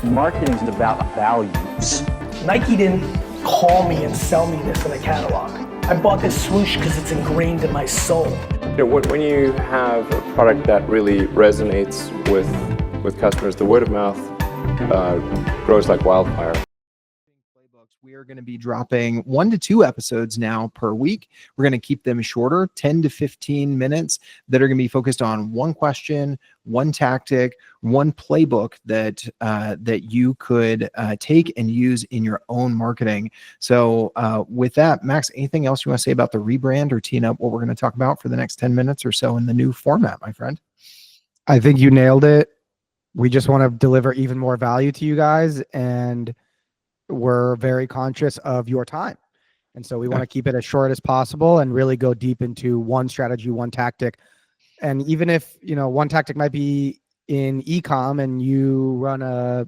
Marketing is about values. Nike didn't call me and sell me this in a catalog. I bought this swoosh because it's ingrained in my soul. When you have a product that really resonates with customers, the word of mouth grows like wildfire. We are going to be dropping 1 to 2 episodes now per week. We're going to keep them shorter, 10 to 15 minutes, that are going to be focused on one question, one tactic, one playbook that you could take and use in your own marketing. So with that, Max, anything else you want to say about the rebrand or teeing up what we're going to talk about for the next 10 minutes or so in the new format, my friend? I think you nailed it. We just want to deliver even more value to you guys, and we're very conscious of your time. And so we want to keep it as short as possible and really go deep into one strategy, one tactic. And even if, one tactic might be in e-com and you run a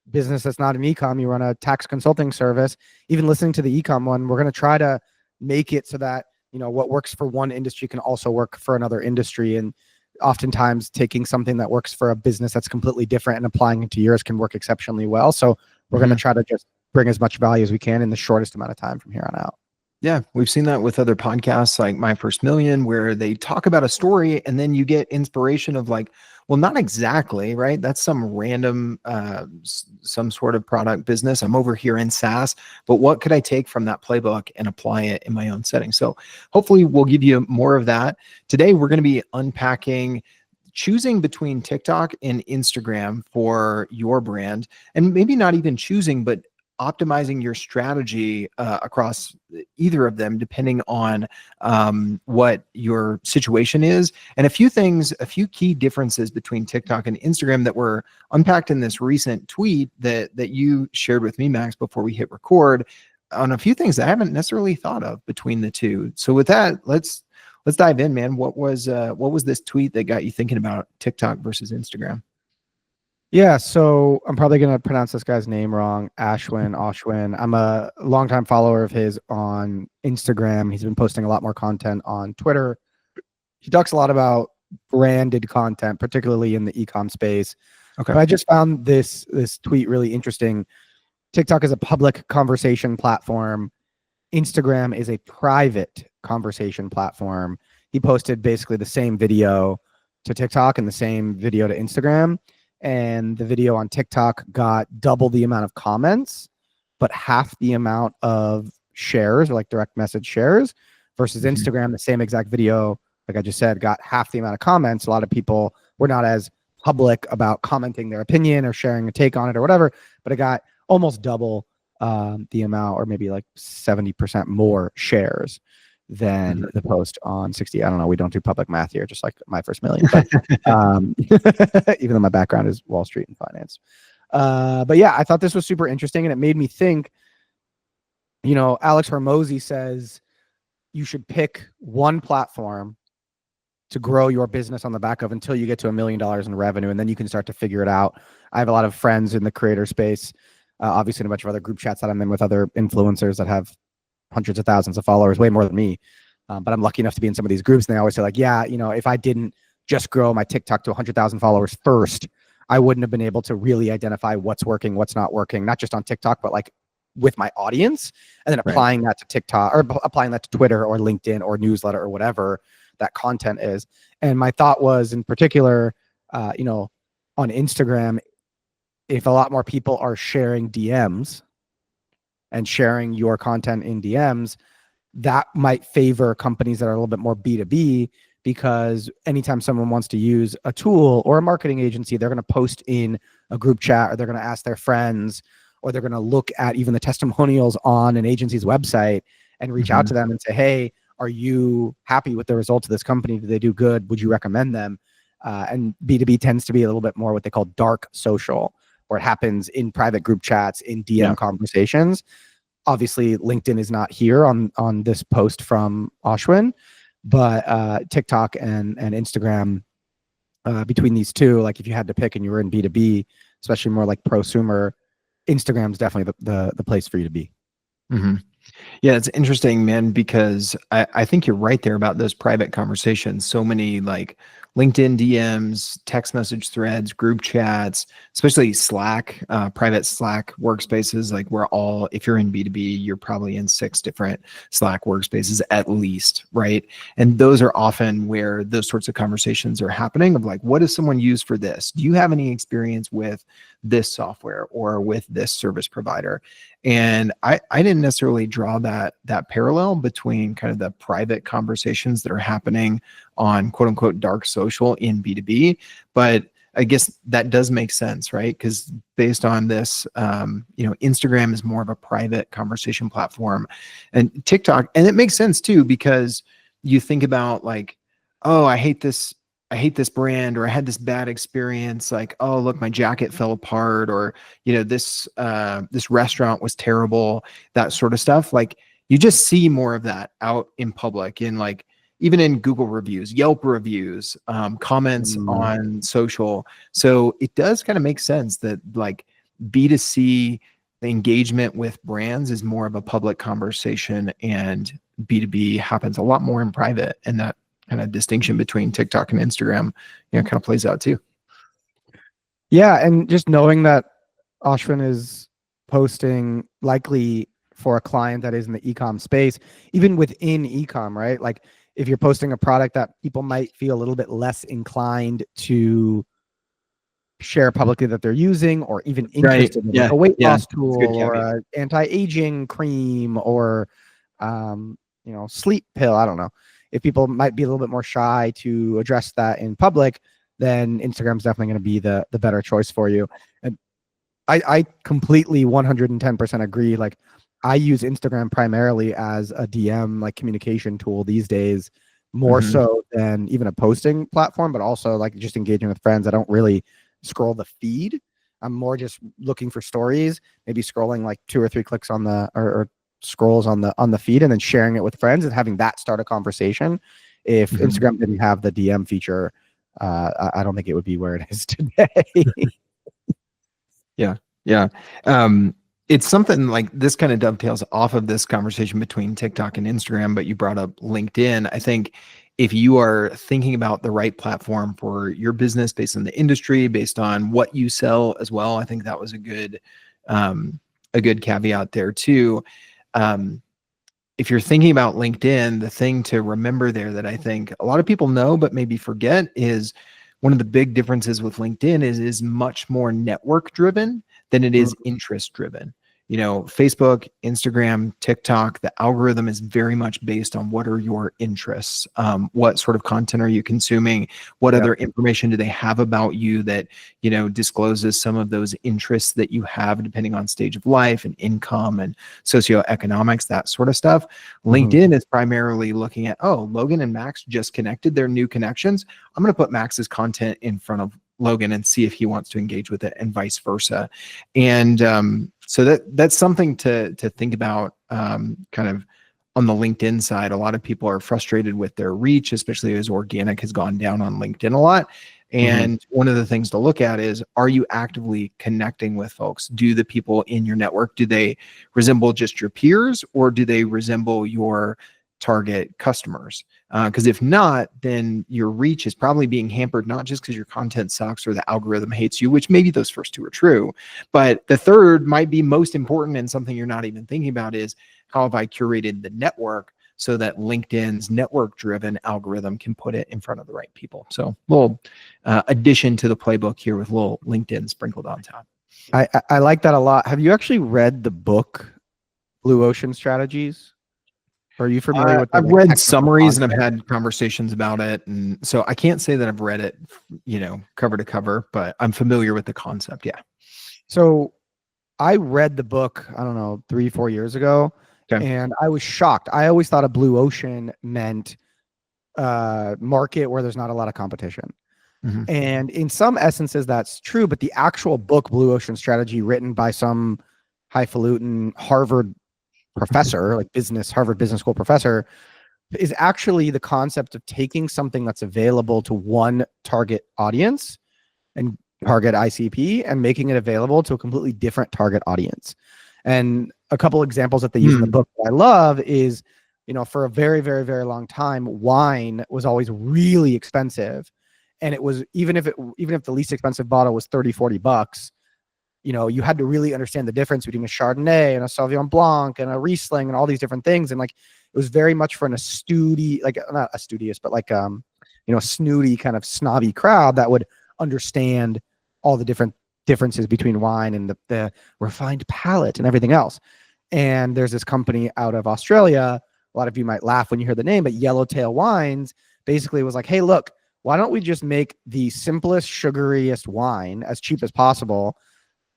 business that's not an e-com, you run a tax consulting service, even listening to the e-com one, we're going to try to make it so that, what works for one industry can also work for another industry. And oftentimes taking something that works for a business that's completely different and applying it to yours can work exceptionally well. So we're going to try to just bring as much value as we can in the shortest amount of time from here on out. Yeah, we've seen that with other podcasts like My First Million, where they talk about a story and then you get inspiration of like, well, not exactly, right? That's some random, some sort of product business. I'm over here in SaaS, but what could I take from that playbook and apply it in my own setting? So hopefully we'll give you more of that. Today, we're going to be unpacking choosing between TikTok and Instagram for your brand, and maybe not even choosing, but optimizing your strategy across either of them, depending on what your situation is. And a few key differences between TikTok and Instagram that were unpacked in this recent tweet that you shared with me, Max, before we hit record, on a few things that I haven't necessarily thought of between the two. So with that, let's dive in, man. What was this tweet that got you thinking about TikTok versus Instagram? Yeah, so I'm probably going to pronounce this guy's name wrong. Ashwin. I'm a longtime follower of his on Instagram. He's been posting a lot more content on Twitter. He talks a lot about branded content, particularly in the e-com space. Okay. But I just found this tweet really interesting. TikTok is a public conversation platform. Instagram is a private conversation platform. He posted basically the same video to TikTok and the same video to Instagram. And the video on TikTok got double the amount of comments, but half the amount of shares, or like direct message shares, versus Instagram, the same exact video, like I just said, got half the amount of comments. A lot of people were not as public about commenting their opinion or sharing a take on it or whatever, but it got almost double the amount, or maybe like 70% more shares than the post on 60. I don't know. We don't do public math here, just like My First Million. But, even though my background is Wall Street and finance. But yeah, I thought this was super interesting, and it made me think, Alex Hormozi says you should pick one platform to grow your business on the back of until you get to $1 million in revenue, and then you can start to figure it out. I have a lot of friends in the creator space, obviously in a bunch of other group chats that I'm in with other influencers that have hundreds of thousands of followers, way more than me. But I'm lucky enough to be in some of these groups, and they always say like, yeah, if I didn't just grow my TikTok to 100,000 followers first, I wouldn't have been able to really identify what's working, what's not working, not just on TikTok, but like with my audience, and then applying that to TikTok, or applying that to Twitter or LinkedIn or newsletter or whatever that content is. And my thought was, in particular, on Instagram, if a lot more people are sharing DMs and sharing your content in DMs, that might favor companies that are a little bit more B2B, because anytime someone wants to use a tool or a marketing agency, they're going to post in a group chat, or they're going to ask their friends, or they're going to look at even the testimonials on an agency's website and reach out to them and say, hey, are you happy with the results of this company? Do they do good? Would you recommend them? And B2B tends to be a little bit more what they call dark social, where it happens in private group chats, in DM conversations. Obviously, LinkedIn is not here on this post from Ashwin, but TikTok and Instagram, between these two, like if you had to pick and you were in B2B, especially more like prosumer, Instagram is definitely the place for you to be. Yeah, it's interesting, man, because I think you're right there about those private conversations. So many like LinkedIn DMs, text message threads, group chats, especially Slack, private Slack workspaces. Like we're all, if you're in B2B, you're probably in 6 different Slack workspaces at least, right? And those are often where those sorts of conversations are happening of like, what does someone use for this? Do you have any experience with this software or with this service provider? And I didn't necessarily draw that parallel between kind of the private conversations that are happening on quote unquote dark social in B2B, but I guess that does make sense, right? Because based on this, Instagram is more of a private conversation platform, and TikTok, and it makes sense too because you think about like, oh, I hate this brand, or I had this bad experience, like, oh, look, my jacket fell apart, or, this restaurant was terrible, that sort of stuff. Like you just see more of that out in public, in like, even in Google reviews, Yelp reviews, comments on social. So it does kind of make sense that like B2C engagement with brands is more of a public conversation, and B2B happens a lot more in private. And that kind of distinction between TikTok and Instagram, kind of plays out too. Yeah, and just knowing that Ashwin is posting likely for a client that is in the ecom space, even within ecom, right? Like if you're posting a product that people might feel a little bit less inclined to share publicly that they're using, or even interested in, like a weight loss tool or an anti-aging cream, or sleep pill, I don't know. If people might be a little bit more shy to address that in public, then Instagram's definitely going to be the better choice for you. And I completely 110% agree. Like I use Instagram primarily as a DM like communication tool these days, more so than even a posting platform, but also like just engaging with friends. I don't really scroll the feed. I'm more just looking for stories, maybe scrolling like 2 or 3 clicks on the or scrolls on the feed, and then sharing it with friends and having that start a conversation. If Instagram didn't have the DM feature, I don't think it would be where it is today. Yeah. It's something like this kind of dovetails off of this conversation between TikTok and Instagram, but you brought up LinkedIn. I think if you are thinking about the right platform for your business based on the industry, based on what you sell as well, I think that was a good caveat there too. If you're thinking about LinkedIn, the thing to remember there that I think a lot of people know but maybe forget is one of the big differences with LinkedIn is much more network driven than it is interest driven. Facebook, Instagram, TikTok, the algorithm is very much based on what are your interests, what sort of content are you consuming, what other information do they have about you that, discloses some of those interests that you have depending on stage of life and income and socioeconomics, that sort of stuff. LinkedIn is primarily looking at, oh, Logan and Max just connected, their new connections. I'm going to put Max's content in front of Logan and see if he wants to engage with it, and vice versa. And so that's something to think about, kind of on the LinkedIn side. A lot of people are frustrated with their reach, especially as organic has gone down on LinkedIn a lot. And one of the things to look at is, are you actively connecting with folks? Do the people in your network, do they resemble just your peers, or do they resemble your target customers? Because if not, then your reach is probably being hampered, not just because your content sucks or the algorithm hates you, which maybe those first 2 are true, but the third might be most important, and something you're not even thinking about is, how have I curated the network so that LinkedIn's network driven algorithm can put it in front of the right people? So little addition to the playbook here with little LinkedIn sprinkled on top. I like that a lot. Have you actually read the book Blue Ocean Strategies? Are you familiar with? I've read summaries and I've had conversations about it, and so I can't say that I've read it, cover to cover, but I'm familiar with the concept. Yeah. So I read the book, I don't know, 3-4 years ago, and I was shocked. I always thought a blue ocean meant market where there's not a lot of competition. And in some essences, that's true, but the actual book, Blue Ocean Strategy, written by some highfalutin Harvard professor, like Harvard Business School professor, is actually the concept of taking something that's available to one target audience and target ICP and making it available to a completely different target audience. And a couple examples that they use in the book that I love is, for a very, very, very long time, wine was always really expensive. And it was, even if the least expensive bottle was $30-$40, you had to really understand the difference between a Chardonnay and a Sauvignon Blanc and a Riesling and all these different things. And like, it was very much for a snooty, like not a studious, but like, a snooty kind of snobby crowd that would understand all the different differences between wine and the refined palate and everything else. And there's this company out of Australia. A lot of you might laugh when you hear the name, but Yellowtail Wines basically was like, hey, look, why don't we just make the simplest, sugariest wine as cheap as possible,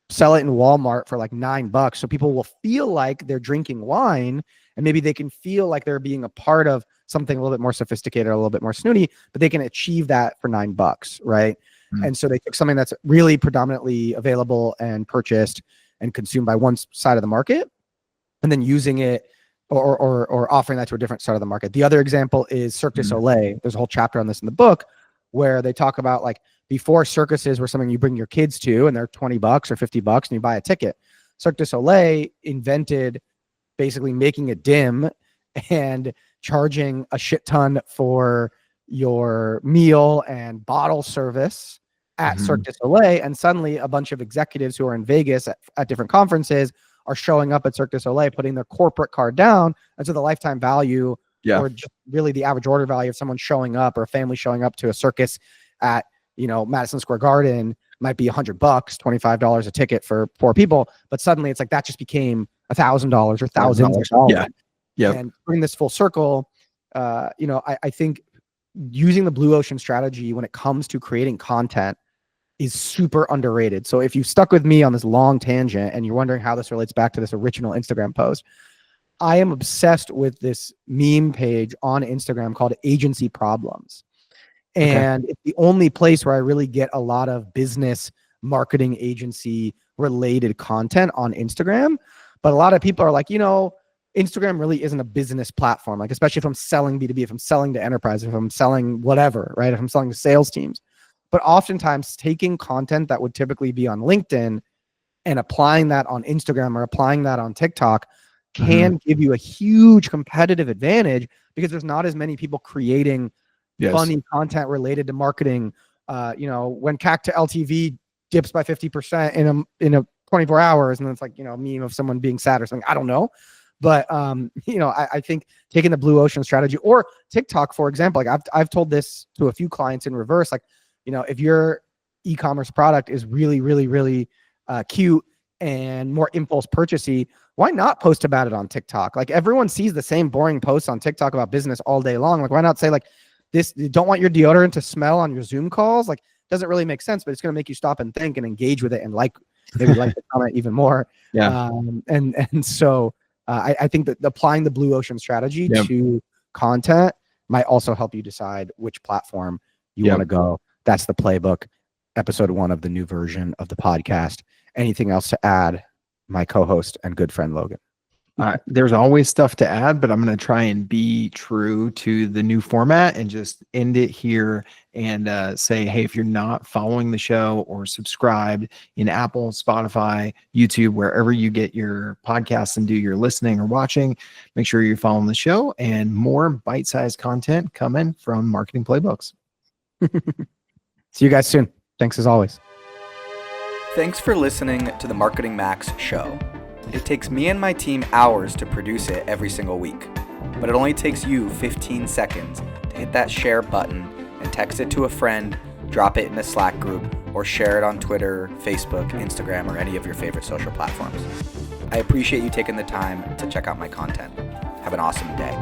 sell it in Walmart for like $9 so people will feel like they're drinking wine, and maybe they can feel like they're being a part of something a little bit more sophisticated, a little bit more snooty, but they can achieve that for $9, right? And so they took something that's really predominantly available and purchased and consumed by one side of the market, and then using it or offering that to a different side of the market. The other example is Cirque du Soleil. There's a whole chapter on this in the book where they talk about, like, before circuses were something you bring your kids to and they're $20 or $50 and you buy a ticket. Cirque du Soleil invented basically making a dim and charging a shit ton for your meal and bottle service at Cirque du Soleil. And suddenly a bunch of executives who are in Vegas at different conferences are showing up at Cirque du Soleil, putting their corporate card down. And so the lifetime value or just really the average order value of someone showing up, or a family showing up to a circus at, Madison Square Garden might be $100, $25 a ticket for 4 people. But suddenly it's like, that just became $1,000 or thousands of dollars. Yeah. And bring this full circle, I think using the blue ocean strategy when it comes to creating content is super underrated. So if you stuck with me on this long tangent and you're wondering how this relates back to this original Instagram post, I am obsessed with this meme page on Instagram called Agency Problems. And it's the only place where I really get a lot of business marketing agency related content on Instagram. But a lot of people are like, Instagram really isn't a business platform. Like, especially if I'm selling B2B, if I'm selling to enterprise, if I'm selling whatever, right? If I'm selling to sales teams. But oftentimes taking content that would typically be on LinkedIn and applying that on Instagram or applying that on TikTok can give you a huge competitive advantage, because there's not as many people creating funny content related to marketing. When CAC to LTV dips by 50% in a 24 hours, and then it's like, a meme of someone being sad or something. I don't know. But, I think taking the blue ocean strategy, or TikTok, for example, like I've told this to a few clients in reverse, like, if your e-commerce product is really, really, really cute and more impulse purchasey, why not post about it on TikTok? Like, everyone sees the same boring posts on TikTok about business all day long. Like, why not say, like, this, you don't want your deodorant to smell on your Zoom calls? Like, doesn't really make sense, but it's going to make you stop and think and engage with it and maybe like the comment even more. So I think that applying the blue ocean strategy to content might also help you decide which platform you want to go. That's the playbook. Episode 1 of the new version of the podcast. Anything else to add, my co-host and good friend Logan? There's always stuff to add, but I'm going to try and be true to the new format and just end it here and say, hey, if you're not following the show or subscribed in Apple, Spotify, YouTube, wherever you get your podcasts and do your listening or watching, make sure you're following the show, and more bite-sized content coming from Marketing Playbooks. See you guys soon. Thanks as always. Thanks for listening to the Marketing Max show. It takes me and my team hours to produce it every single week, but it only takes you 15 seconds to hit that share button and text it to a friend, drop it in a Slack group, or share it on Twitter, Facebook, Instagram, or any of your favorite social platforms. I appreciate you taking the time to check out my content. Have an awesome day.